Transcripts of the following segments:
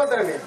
ಧರ್ಮಧರ್ಮಿ.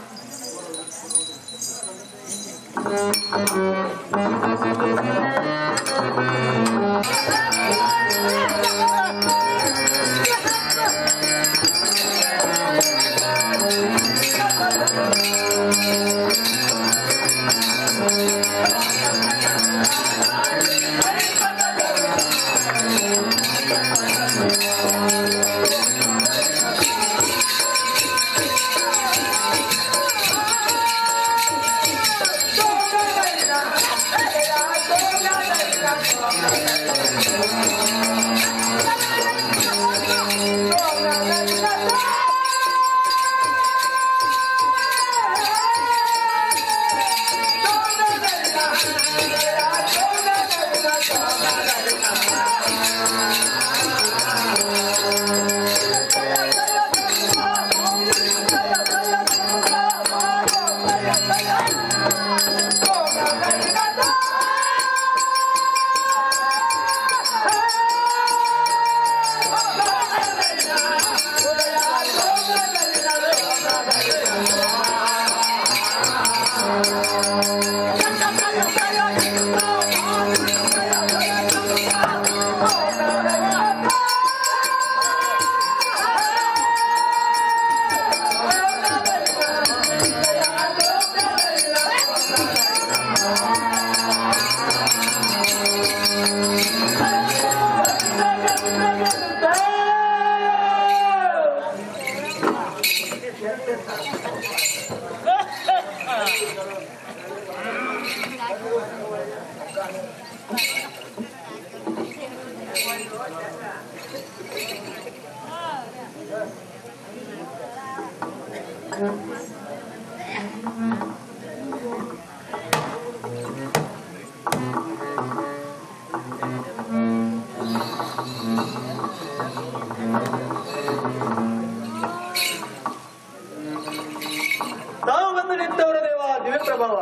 ತಾವು ಬಂದು ನಿಂತವರ ದೇವ ದಿವ್ಯ ಪ್ರಭಾವ.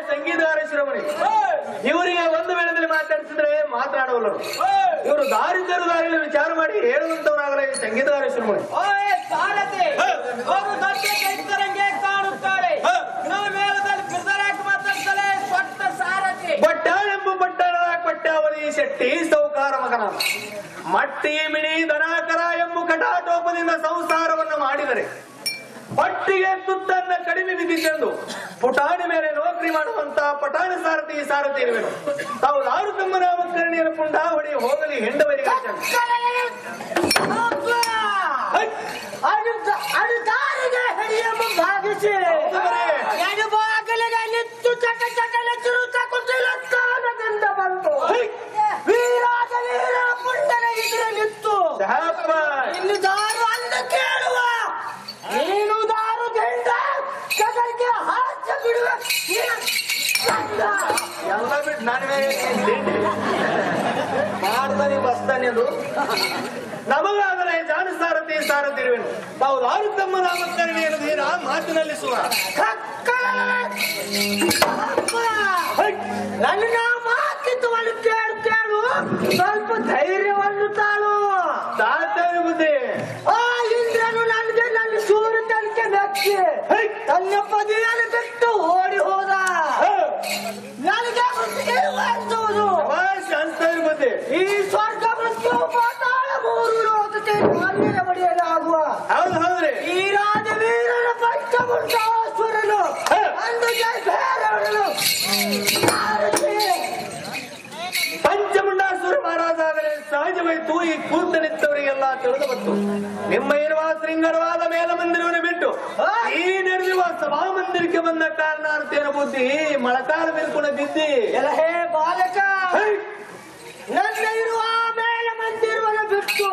ಸಂಗೀತಗಾರ ಶಿರೋಮಣಿ ಇವರಿಗೆ ಒಂದು ವೇಳೆಯಲ್ಲಿ ಮಾತಾಡ್ತಿದ್ರೆ ಮಾತನಾಡುವವರು. ಇವರು ದಾರಿದ್ದರು ದಾರಿಯಲ್ಲಿ ವಿಚಾರ ಮಾಡಿ ಹೇಳುವಂತವರಾಗಲೇ ಸಂಗೀತಗಾರ ಶಿರೋಮಣಿ. ಬಟ್ಟಾಳೆಂಬು ಪಟ್ಟಣದ ಪಟ್ಟಾವಳಿ ಶೆಟ್ಟಿ ಸೌಕಾರ ಮಗನ ಮಟ್ಟಿ ಮಿಣಿ ದನಾಕರ ಎಂಬು ಕಟಾಟೋಪದಿಂದ ಸಂಸಾರವನ್ನು ಮಾಡಿದರೆ ಪಟ್ಟಿಗೆ ತುತ್ತನ್ನ ಕಡಿಮೆ ಬಿದ್ದಿದ್ದೆಂದು ಪುಟಾಣಿ ಮೇಲೆ ನೌಕರಿ ಮಾಡುವಂತ ಪಟಾಣ ಸಾರಥಿ ಇರುವೆನು. ತಾವು ದಾರು ತಮ್ಮ ನಾಮಕರಣಿಯನ್ನು ಪುಂಡ ಹೊಡಿ ಹೋಗಲಿ ಹೆಂಡವರಿಗೆ ಎಲ್ಲ ಬಿಟ್ಟು ನಾನೇ ಬಸ್ತಾನೆ ಅದು ನಮಗಾದರೆ ಜಾಣ ಸಾರಥಿ ಇರುವೆನು. ತಾವು ದಾರು ತಮ್ಮ ನಾಮಕರಣಿಯನ್ನು ಧೀರ ಮಾತಿನಲ್ಲಿ ಸುರ ನನ್ನ ಮಾತಿತ್ವವನ್ನು ಕೇಳು ಸ್ವಲ್ಪ ಧೈರ್ಯವನ್ನು ತಾಳು. ತಾಳ್ತೇವೆ ಬುದ್ಧಿ. ಆ ಇಂದ್ರನು ನನಗೆ ನನ್ನ ಸೂರ್ಯ ತನಕ ನಚ್ಚಿ ತನ್ನ ಪದಿಯನ್ನು ಬಿಟ್ಟು ಓಡಿ ಹೋದ. ನನಗೆ ಬುದ್ಧಿ ಈ ಸ್ವರ್ಗ ಮೃತ್ಯು ಪಾತಾಳ ಮೂರು ಲೋಕಕ್ಕೆ ಮಾನ್ಯದ ಬಡಿಯಲಾಗುವ. ಹೌದ್ರಿ ಈ ರಾಜವೀರನ ಪಂಚಮುಂಡಾಸುರನು ಅಂದು ಪಂಚಮುಂಡಾಸುರ ಮಹಾರಾಜ ಆದರೆ ಸಹಜವಾಯಿತು. ಈ ಕೂತನಿದ್ದವರಿಗೆಲ್ಲ ತಿಳಿದು ಬಂತು. ನಿಮ್ಮ ಇರುವ ಶೃಂಗರವಾದ ಮೇಲ ಮಂದಿರವನ್ನು ಬಿಟ್ಟು ಈ ನಡೆದಿರುವ ಸಭಾ ಮಂದಿರಕ್ಕೆ ಬಂದ ಕಾರಣಾರ್ಥೇನ ಬುದ್ಧಿ ಮೊಳಕಾಲ ಮೇಲ್ಕೊಂಡು ಬಿದ್ದಿ. ಹೇ ಬಾಲಕ, ನನ್ನ ಇರುವ ಮೇಲ ಮಂದಿರವನ್ನು ಬಿಟ್ಟು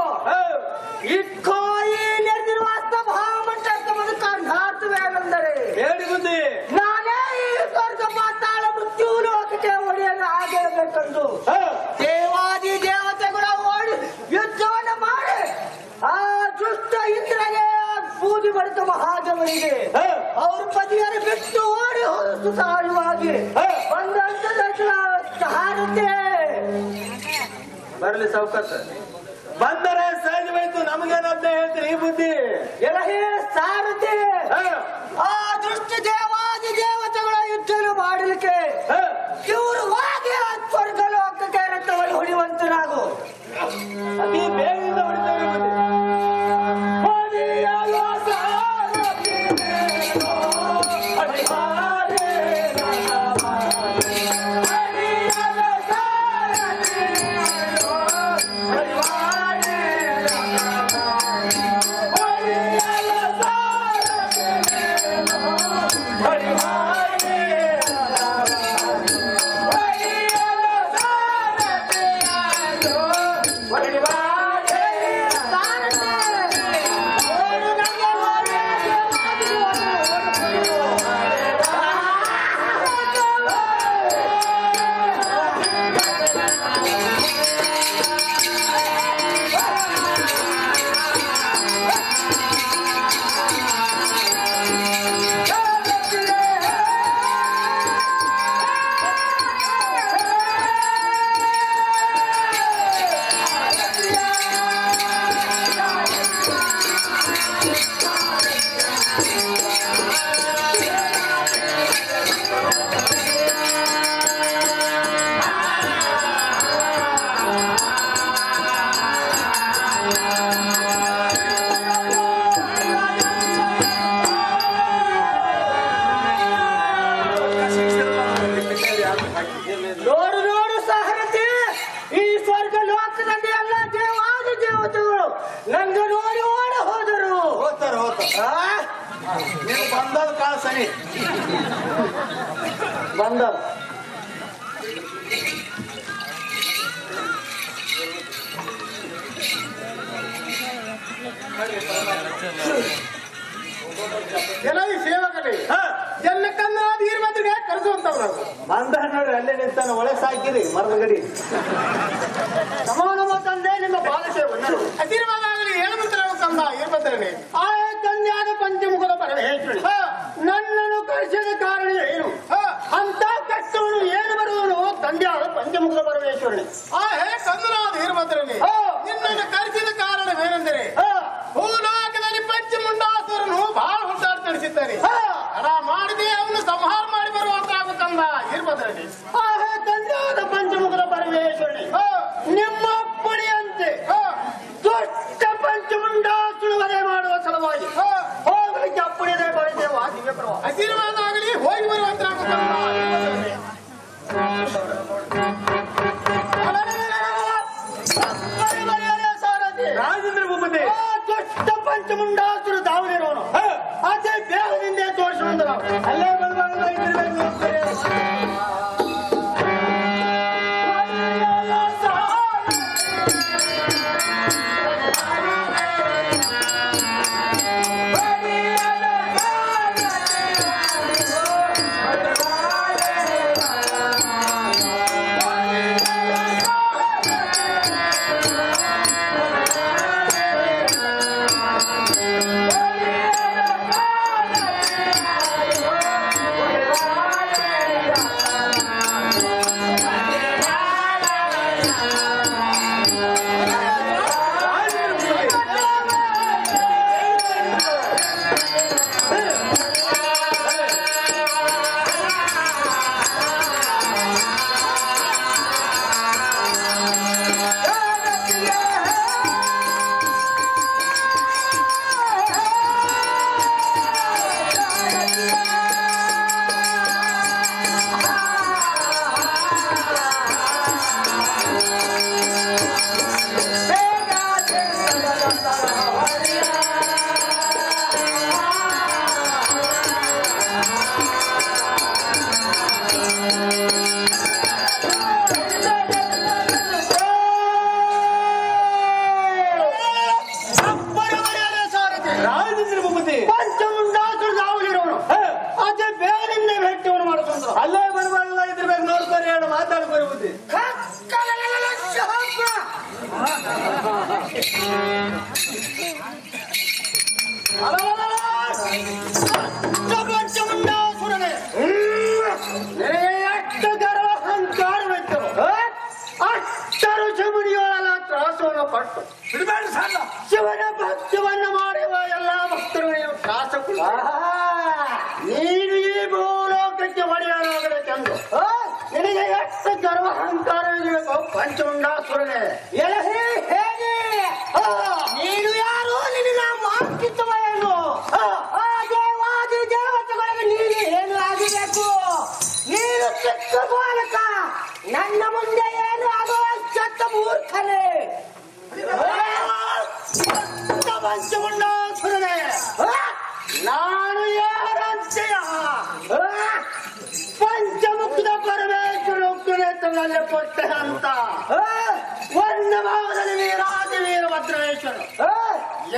ಇಕ್ಕೋ ಈ ನಡೆದಿರುವ ಸಭಾ ಮಂಟಪವನ್ನು ಕಾರಣಾರ್ಥವೇನೆಂದರೆ ಹೇಳಿ ಬುದ್ಧಿ. ನಾನೇ ಈ ಸ್ವರ್ಗ ಪಾತಾಳ ಮೃತ್ಯು ಲೋಕಕ್ಕೆ ಒಡೆಯಲು ಆಗಬೇಕೆಂದು ದೇವಾದಿ ದೇವತೆಗಳ ಓಡಿ ಯುದ್ಧವನ್ನು ಮಾಡಿ ಆ ದುಷ್ಟ ಇಂದ್ರಗೆ ಪೂಜೆ ಮಾಡಿದ ಮಹಾದೇವನಿಗೆ ಅವ್ರ ಪತಿಯನ್ನು ಬಿಟ್ಟು ಓಡಿ ಹೋದ ಸಹಜವಾಗಿ ಬಂದಂತ ಸಾರುತ್ತೆ. ಬರ್ಲಿ ಸಾವುಕಾಸ, ಬಂದರೆ ಸಹಜವಾಯ್ತು, ನಮಗೇನಂತ ಹೇಳ್ತೀರಿ ಈ ಬುದ್ಧಿ ಎಲ್ಲ ಸಾರಥಿ ಆ ದುಷ್ಟ ದೇವಾದಿ ದೇವತೆಗಳ ಯುದ್ಧ ಮಾಡಲಿಕ್ಕೆ ಇವರು ಹೋಗಿ ಸ್ವರ್ಗ ಲೋಕಕ್ಕೆ ರಕ್ತವನ್ನು ಹೊಡೆಯುವಂತನಾಗು. ಅತಿ ಬೇಗದಿಂದ ಹೊಡಿತಾರೆ ಬುದ್ಧಿ. ನೋಡು ನೋಡು ಸಾರಥಿ, ಈ ಸ್ವರ್ಗ ಲೋಕದಲ್ಲಿ ಎಲ್ಲ ದೇವಾದಿ ದೇವತೆಗಳು ನಂಗೆ ನೋಡಿ ಓಡಿ ಹೋದರು. ಹೋಗ್ತಾರೆ ನೀವು ಬಂದದ ಕಾಲ ಸನಿ ಬಂದ ಸೇವಕರೇ ಜನಕ್ಕನ್ನ ವೀರಭದ್ರಿಗೆ ಕರೆಸುವಂತವ್ರು ಬಂದ ನೋಡ್ರಿ, ಅಲ್ಲೇ ನಿಂತಾನ, ಒಳೆ ಸಾಕಿರಿ ಮರದ ಗಡಿ. ಸಮಾನವ ತಂದೆ ನಿಮ್ಮ ಬಾಲಸೇವಕರು ಆಶೀರ್ವಾದ ಆಗಲಿ. ಹೇಳುವಂತ ಕಂದ ವೀರಭದ್ರನೇ, ಆ ಕನ್ಯಾದ ಪಂಚಮುಖದ ಪರಮೇಶ್ವರಿ ನನ್ನನ್ನು ಕರೆಸಿದ ಕಾರಣ ಏನು? ಅಂತ ಕಷ್ಟವನ್ನು ಏನು ಬರುವನು ತಂದೆಯಾದ ಪಂಚಮುಖದ ಪರಮೇಶ್ವರನೇ. ಆ ಹೇ ಕಂದನಾದ ವೀರಭದ್ರನೇ, ನಿನ್ನನ್ನು ಕರೆಸಿದ ಕಾರಣವೇನೆಂದರೆ ಭೂಲೋಕದಲ್ಲಿ ಪಂಚಮುಂಡಾಸುರನು ಬಹಳ ಹುಟ್ಟಾಟ ನಡೆಸಿದ್ದಾನೆ. ಹಣ ಮಾಡದೆ ಅವನು ಸಂಹಾರ ಮಾಡಿ ಬರುವಂತಾಗ ಕಂದ ವೀರಭದ್ರನೇ. ಆ ಹೇ ತಂದೆಯಾದ ಪಂಚಮುಖದ ಪರಮೇಶ್ವರನೇ, ನಿಮ್ಮ ಅಪ್ಪಣೆಯಂತೆ ದುಷ್ಟ ಪಂಚಮುಂಡಾಸುರ ವಧೆ ಮಾಡುವ ಸಲುವಾಗಿ ಹೋಗಲಿಕ್ಕೆ ಅಪ್ಪಣೆ ಮಾಡಿದ್ದೇವೆ. ಆಶೀರ್ವಾದ ಆಗಲಿ, ಹೋಗಿ ಬರುವಂತಾಗ ಕಂದ ವೀರಭದ್ರನೇ. ರಾಜೇಂದ್ರ ಭೂಪತಿ, ದುಷ್ಟ ಪಂಚಮುಂಡಾಸುರ ದಾವನಿರೋನು ಅದೇ ಬೇಗದಿಂದ ತೋರಿಸುವಂತ ಅಲ್ಲೇ ಬಂದಾಗ ಕೊಟ್ಟು ಬಿಡಬೇಡ ಸಾಲ. ಶಿವನ ಭಕ್ತವನ್ನು ಮಾಡುವ ಎಲ್ಲ ಭಕ್ತರು ನೀವು ಶಾಸಕರು. ನೀನು ಈ ಭೂಲೋಕಕ್ಕೆ ಒಡೆಯಲಾಗಬೇಕೆಂದು ನಿನಗೆ ಎಷ್ಟು ಗರ್ವ ಅಹಂಕಾರ ಇರಬೇಕು ಪಂಚಮುಂಡಾಸುರನೇ. ಎಲಹೇ ಹೇಗೆ ನೀನು ಯಾರು? ನಿನ್ನ ಮಾತೃತ್ವ ಏನು? ದೇವಾದಿ ದೇವತೆಗಳಿಗೆ ನೀನು ಏನು ಆಗಬೇಕು? ನೀನು ಚಿಕ್ಕ ಬಾಲಕ, ನನ್ನ ಮುಂದೆ ಏನು ಆಗುವ ಚತ್ತ ಮೂರ್ಖನೇ. ಪಂಚಮುಂಡಾಸುರನೇ, ನಾನು ಯಾರಂತೆಯ ಪಂಚಮುಖದ ಪರಮೇಶ್ವರನಲ್ಲಿ ಕೊಟ್ಟೆ ಅಂತ. ಒಂದು ಭಾಗದಲ್ಲಿ ವೀರಾದಿ ವೀರಭದ್ರೇಶ್ವರ,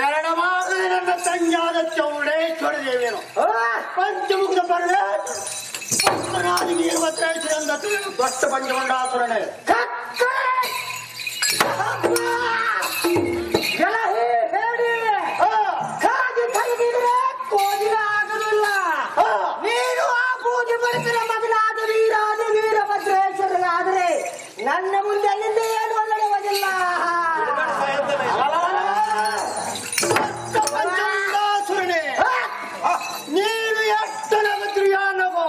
ಎರಡು ಭಾಗದಲ್ಲಿ ನನ್ನ ತಂಗಿಯಾದ ಚೌಡೇಶ್ವರ ದೇವಿಯರು. ಪಂಚಮುಖದ ಪರಮೇಶ್ವರ ವೀರಭದ್ರೇಶ್ವರ ಎಂದ ದೊಡ್ಡ ಪಂಚಮುಂಡಾಸುರನೇ. ನೀನು ಆ ಪೂಜೆ ಬಳಿಸಿದ ಮಗನಾದ ವೀರಾದಿ ವೀರಭದ್ರೇಶ್ವರನಾದರೆ ನನ್ನ ಮುಂದೆ ಅಲ್ಲಿಂದ ಏನು ಒಳ್ಳೆಯವದಿಲ್ಲ. ಪಂಚಮುಂಡಾಸುರನೇ, ನೀನು ಎಷ್ಟು ನಗತ್ರಿಯಾನಗೋ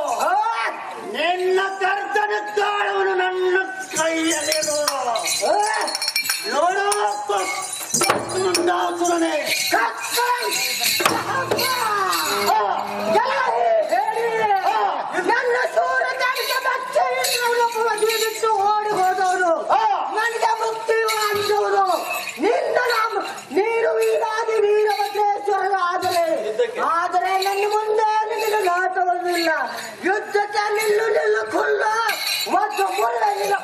ನಿನ್ನ ಗರ್ದನ ಕಾಳವನ್ನು ನನ್ನ ಕೈಯಲ್ಲಿ ನೋಡು ಪಂಚಮುಂಡಾಸುರನೇ. ನನ್ನ ಸೂರ್ಯನಿಗೆ ಮದುವೆ ಬಿಟ್ಟು ಓಡಿ ಹೋದವರು, ನನಗೆ ಮೃತ್ಯು ಅಂದವರು. ನೀನು ವೀರಾದಿ ವೀರಭದ್ರೇಶ್ವರ ಆದರೆ ನನ್ನ ಮುಂದೆ ನಿನಗೆ ನಾಟವಲ್ಲ. ಯುದ್ಧಕ್ಕೆ ನಿಲ್ಲು ಖುಲ್ಲ ಮತ್ತು ಮುಳ್ಳಿಲ್ಲ.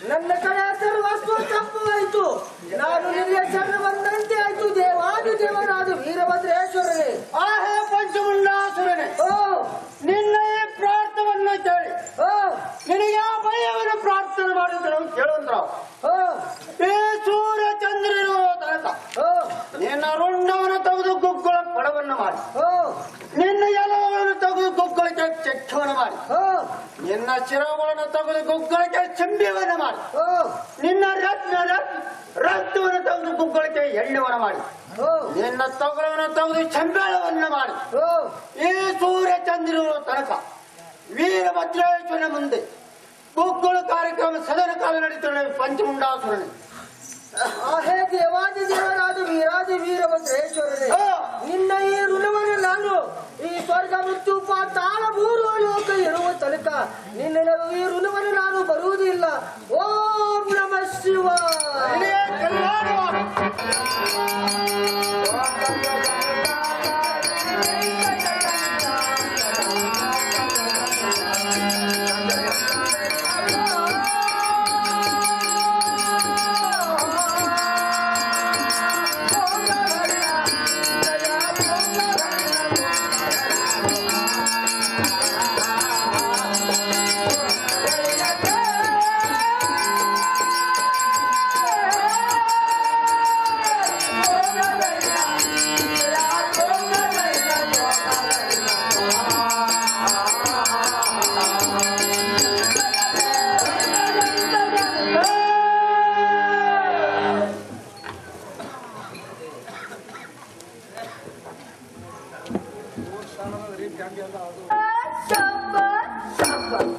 ನನ್ನ ಕಡೆ ಸರ್ವಸ್ವ ತಪ್ಪುವಾಯಿತು. ನಾನು ನಿನಗೆ ಶರಣ ಬಂದಂತೆ ಆಯ್ತು. ದೇವಾದಿ ದೇವರಾದ ವೀರಭದ್ರೇಶ್ವರನೇ. ಆಹೇ ಪಂಚಮುಂಡಾಸುರನೇ, ನಿನ್ನ ಈ ಪ್ರಾರ್ಥವನ್ನು ಕೇಳಿ ನಿನಗೆ ಆ ಭಯವನ್ನು ಪ್ರಾರ್ಥನೆ ಮಾಡಿದ್ರು ಕೇಳುವಂದ್ರ ಈ ಸೂರ್ಯ ಚಂದ್ರರು ತನಕ ನಿನ್ನ ರುಂಡವನ್ನು ತೆಗೆದು ಗುಗ್ಗಳ ಕೊಡವನ್ನು ಮಾಡಿ, ನಿನ್ನ ಎಲವನ್ನು ತೆಗೆದು ಗುಗ್ಗಳಿಗೆ ಚೆಕ್ಕವನ್ನು ಮಾಡಿ, ನಿನ್ನ ಶಿರಗಳನ್ನು ತೆಗೆದು ಗುಗ್ಗಳಿಗೆ ಚೆಂಬಿಯನ್ನು ಮಾಡಿ, ನಿನ್ನ ರಕ್ತವನ್ನು ತೆಗೆದು ಗುಗ್ಗಳಿಗೆ ಎಣ್ಣೆವನ್ನು ಮಾಡಿ, ನಿನ್ನ ತೊಗಲವನ್ನು ತೆಗೆದು ಚೆಂಬೇಳವನ್ನು ಮಾಡಿ, ಈ ಸೂರ್ಯ ಚಂದ್ರರು ತನಕ ವೀರಭದ್ರೇಶ್ವರನ ಮುಂದೆ ಗುಗ್ಗಳ ಕಾರ್ಯಕ್ರಮ ಸದನ ಕಾಲ ನಡೀತಾನೆ ಪಂಚಮುಂಡಾಸುರನೇ. ಆಹೇ ದೇವಾದಿ ದೇವರಾದ ವೀರಾದಿ ವೀರಭದ್ರೇಶ್ವರನೇ, ನಿನ್ನ ಈ ಋಣವನ್ನು ನಾನು ಈ ಸ್ವರ್ಗ ಮೃತ್ಯು ಪಾತಾಳ ಮೂರು ಲೋಕ ಇರುವ ತನಕ ನಿನ್ನ ಈ ಋಣವನ್ನು ನಾನು ಬರುವುದಿಲ್ಲ. ಓಂ ನಮಃ ಶಿವಾಯ.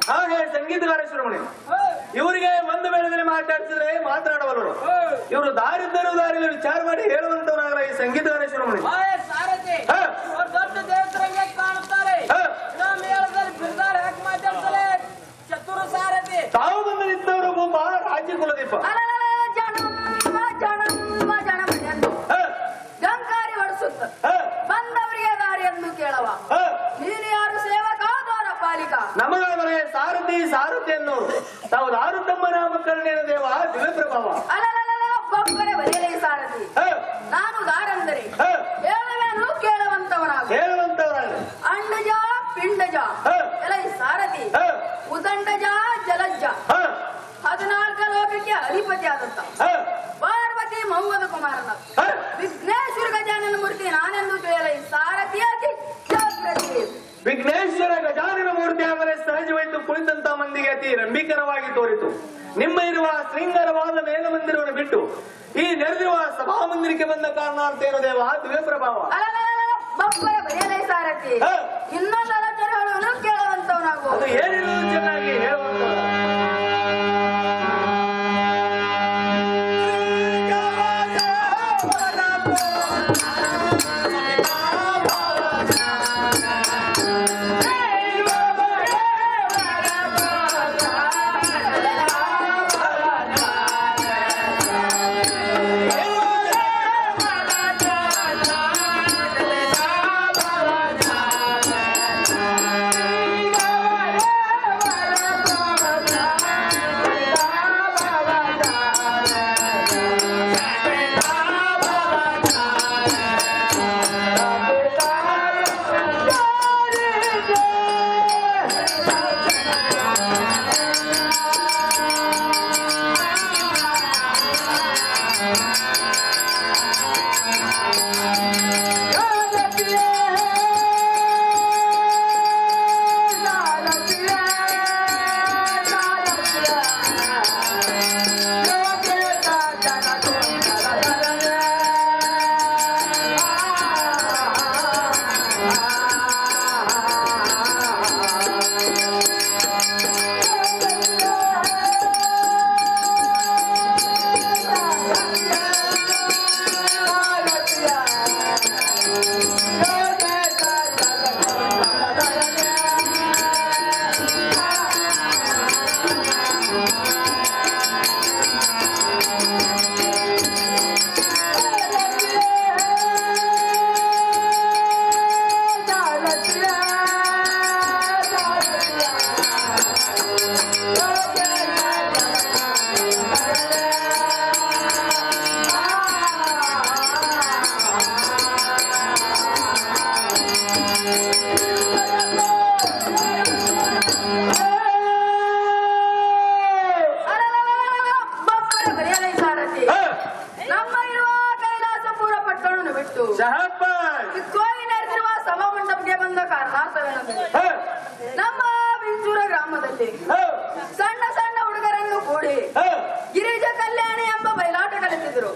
ಹಾಗೆ ಸಂಗೀತಗಾರ ಶಿರೋಮಣಿ ಇವರಿಗೆ ಒಂದು ವೇಳೆ ಮಾತಾಡ್ತಿದ್ರೆ ಮಾತನಾಡಬಲ್ಲರು. ಇವರು ದಾರಿದ್ದರು ದಾರಿಯಲ್ಲಿ ವಿಚಾರ ಮಾಡಿ ಹೇಳುವಂತವನಾಗಲ್ಲ ಈ ಸಂಗೀತಗಾರ ಶಿರೋಮಣಿ. ತಾವು ಬಂದು ನಿಂತವರು ಒಬ್ಬ ರಾಜ್ಯ ಕುಲದೀಪ. ಗಂಗಾರಿ ಹೊಡಿಸುತ್ತ ಬಂದವರಿಗೆ ದಾರಿಯನ್ನು ಕೇಳವ. ನೀನು ಯಾರು ಸೇವಕ ದ್ವಾರ ಪಾಲಿಕ? ನಮಗಾದರೆ ಸಾರಥಿ ಸಾರಥಿ ಅನ್ನೋರು ತಾವು ದಾರುತಮ್ಮ ನಾಮಕರಣ ದೇವ ದಿವ್ಯ ಪ್ರಭಾವ. ಬೊಬ್ಬರೆ ಬರೆಯಲೇ ಸಾರಥಿ. ನಾನು ದಾರಂದರೆ ಹೇಳುವೆನು ಕೇಳುವಂತವನಾಗ ಅಂಡಜ ಪಿಂಡಜ ಎಲೈ ಸಾರಥಿ ಉದಂಡಜ ಜಲಜ್ಜ 14 ಲೋಕಕ್ಕೆ ಅಧಿಪತಿ ಆದಂತ ಪಾರ್ವತಿ ಮೌವದ ಕುಮಾರನ ವಿಘ್ನೇಶ್ವರ ಗಜಾನನ ಮೂರ್ತಿ ನಾನೆಂದು ಕೇಳೈ ಸಾರಥಿಯ ವಿಘ್ನೇಶ್ವರ ಗಜಾನನ ಮೂರ್ತಿ ಆದರೆ ಸಹಜವಾಯಿತು ಕುಳಿತಂತ ಮಂದಿಗೆ ಅತಿ ರಂಭೀಕರವಾಗಿ ತೋರಿತು. ನಿಮ್ಮ ಇರುವ ಶೃಂಗಾರವಾದ ಮೇಲಮಂದಿರವನ್ನು ಬಿಟ್ಟು ಈ ನೆರೆದಿರುವ ಸಭಾಮಂದಿರಕ್ಕೆ ಬಂದ ಕಾರಣ ಅಂತೇನು ದೇವ ದಿವ್ಯ ಪ್ರಭಾವ. ಬೊಬ್ಬರ ಬರೆಯಲೇ ಸಾರಥಿ ಇನ್ನೊಂದು ಅಲಚನೆಗಳನ್ನು ಕೇಳುವಂತವನಾಗು. ಅದು ಏನಿಲ್ಲ ಚೆನ್ನಾಗಿ ಹೇಳುವಂತ ನಮ್ಮ ಬಿಂಚೂರ ಗ್ರಾಮದಲ್ಲಿ ಸಣ್ಣ ಸಣ್ಣ ಹುಡುಗರನ್ನು ಕೂಡಿ ಗಿರಿಜ ಕಲ್ಯಾಣಿ ಎಂಬ ಬಯಲಾಟ ಕಲಿತಿದ್ರು.